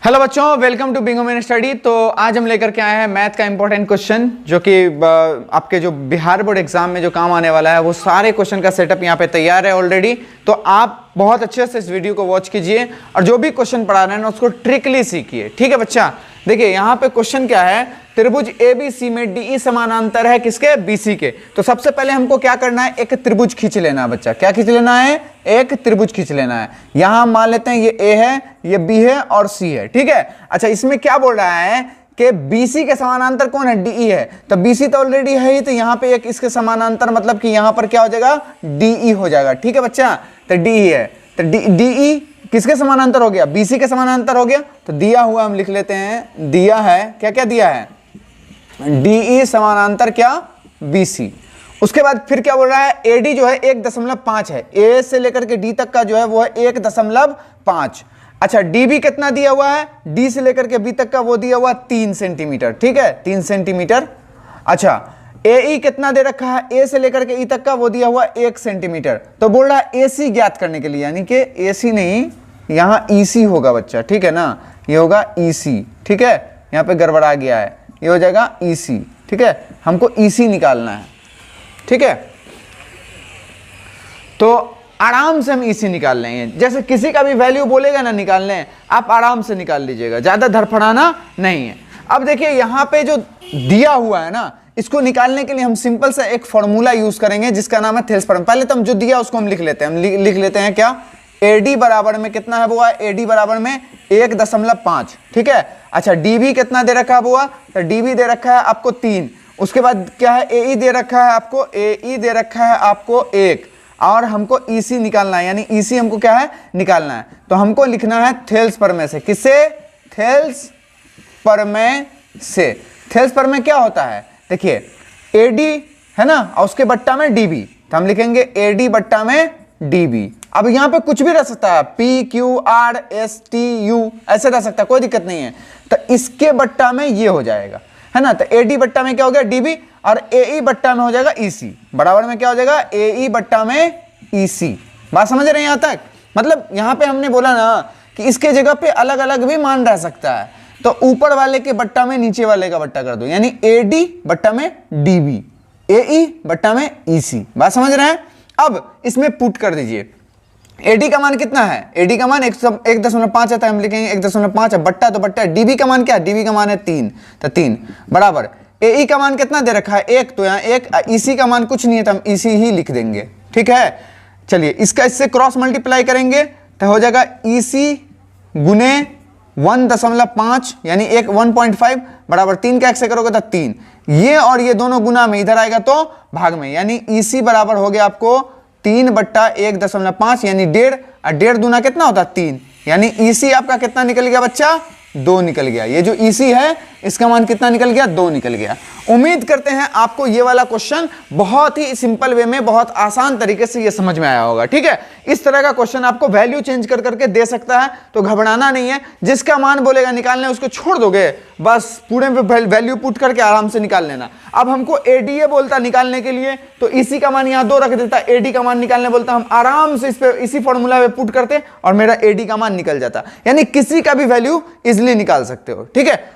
Hello बच्चों, welcome to Bing Home Study. तो आज हम लेकर के आए हैं मैथ का इंपॉर्टेंट क्वेश्चन, जो कि आपके जो बिहार बोर्ड एग्जाम में जो काम आने वाला है, वो सारे क्वेश्चन का सेटअप यहाँ पे तैयार है ऑलरेडी। तो आप बहुत अच्छे से इस वीडियो को वॉच कीजिए और जो भी क्वेश्चन पढ़ा रहे हैं ना उसको ट्रिकली सीखिए। ठीक है बच्चा, देखिए यहाँ पे क्वेश्चन क्या है, त्रिभुज एबीसी में डीई समानांतर है किसके, बीसी के। तो सबसे पहले हमको क्या करना है, एक त्रिभुज खींच लेना है बच्चा। क्या खींच लेना है? एक त्रिभुज खींच लेना है। यहां मान लेते हैं ये ए है, ये बी है और सी है। ठीक है, अच्छा इसमें क्या बोल रहा है कि बीसी के समानांतर कौन है, डीई है। तो बीसी तो ऑलरेडी है ही, तो यहाँ पे एक इसके समानांतर मतलब कि यहाँ पर क्या हो जाएगा, डीई हो जाएगा। ठीक है बच्चा, तो डीई है, तो डीई किसके समानांतर हो गया, बीसी के समानांतर हो गया। तो दिया हुआ हम लिख लेते हैं, दिया है, क्या क्या दिया है, डीई समानांतर क्या, बीसी। उसके बाद फिर क्या बोल रहा है, एडी जो है 1.5 है, ए से लेकर के डी तक का जो है वो है 1.5। अच्छा डीबी कितना दिया हुआ है, डी से लेकर के बी तक का वो दिया हुआ 3 सेंटीमीटर। ठीक है, 3 सेंटीमीटर। अच्छा एई कितना दे रखा है, ए से लेकर के ई तक का वो दिया हुआ 1 सेंटीमीटर। तो बोल रहा है एसी ज्ञात करने के लिए, यानी कि एसी नहीं, यहां ईसी होगा बच्चा। ठीक है ना, ये होगा ईसी। ठीक है, यहां पे गड़बड़ा गया है, ये हो जाएगा ईसी। ठीक है, हमको ईसी निकालना है। ठीक है, तो आराम से हम ईसी निकाल लेंगे। जैसे किसी का भी वैल्यू बोलेगा ना निकालने, आप आराम से निकाल लीजिएगा, ज्यादा धड़फड़ाना नहीं है। अब देखिए यहां पे जो दिया हुआ है ना, इसको निकालने के लिए हम सिंपल सा एक फॉर्मूला यूज करेंगे जिसका नाम है थेल्स फॉर्मूला। पहले तो हम जो दिया उसको हम लिख लेते हैं, हम लिख लेते हैं क्या, एडी बराबर में कितना है बुआ, एडी बराबर में 1.5। ठीक है, अच्छा डीबी कितना दे रखा है बुआ, तो डीबी दे रखा है आपको 3। उसके बाद क्या है, एई दे रखा है आपको, एई दे रखा है आपको 1, और हमको ईसी निकालना है, यानी ईसी हमको क्या है, निकालना है। तो हमको लिखना है थेल्स प्रमेय से। किससे, थेल्स प्रमेय से। थेल्स प्रमेय क्या होता है, देखिए एडी है ना, और उसके बट्टा में डीबी, तो हम लिखेंगे एडी बट्टा में डीबी। अब यहां पे कुछ भी रह सकता है, P Q R S T U ऐसे रह सकता है, कोई दिक्कत नहीं है। तो इसके बट्टा में ये हो जाएगा, है ना। तो एडी बट्टा में क्या हो गया, डीबी, और एई बट्टा में हो जाएगा ईसी, बराबर में क्या हो जाएगा, एई बट्टा में ईसी। बात समझ रहे हैं यहां तक? मतलब यहां पे हमने बोला ना कि इसके जगह पे अलग अलग भी मान रह सकता है, तो ऊपर वाले के बट्टा में नीचे वाले का बट्टा कर दो, यानी एडी बट्टा में डीबी, एई बट्टा में ईसी। बात समझ रहे हैं? अब इसमें पुट कर दीजिए, एडी का मान कितना है, एडी का मान 1.5 है, तो हम लिखेंगे 1.5 है, बट्टा तो बट्टा है। डीबी का मान क्या है, डीबी का मान है 3, तो 3 बराबर। एई का मान कितना दे रखा है, 1, तो यहाँ 1। ईसी का मान कुछ नहीं है, तो हम ईसी ही लिख देंगे। ठीक है, चलिए इसका इससे क्रॉस मल्टीप्लाई करेंगे तो हो जाएगा ईसी गुने 1.5, यानी 1.5 बराबर 3 का 1 से करोगे तो 3। ये और ये दोनों गुना में, इधर आएगा तो भाग में, यानी ईसी बराबर हो गया आपको 3/1.5, यानी 1.5, और 1.5 दूना कितना होता है, 3, यानी ईसी आपका कितना निकल गया बच्चा, 2 निकल गया। ये जो ईसी है इसका मान कितना निकल गया, 2 निकल गया। उम्मीद करते हैं आपको ये वाला क्वेश्चन बहुत ही सिंपल वे में, बहुत आसान तरीके से ये समझ में आया होगा। ठीक है, इस तरह का क्वेश्चन आपको वैल्यू चेंज कर करके दे सकता है, तो घबराना नहीं है। जिसका मान बोलेगा निकालने उसको छोड़ दोगे, बस पूरे में वैल्यू पुट करके आराम से निकाल लेना। अब हमको एडीए बोलता निकालने के लिए, तो इसी का मान यहाँ 2 रख देता, एडी का मान निकालने बोलता, हम आराम से इस पे इसी फॉर्मूला में पुट करते और मेरा एडी का मान निकल जाता। यानी किसी का भी वैल्यू इजिली निकाल सकते हो। ठीक है,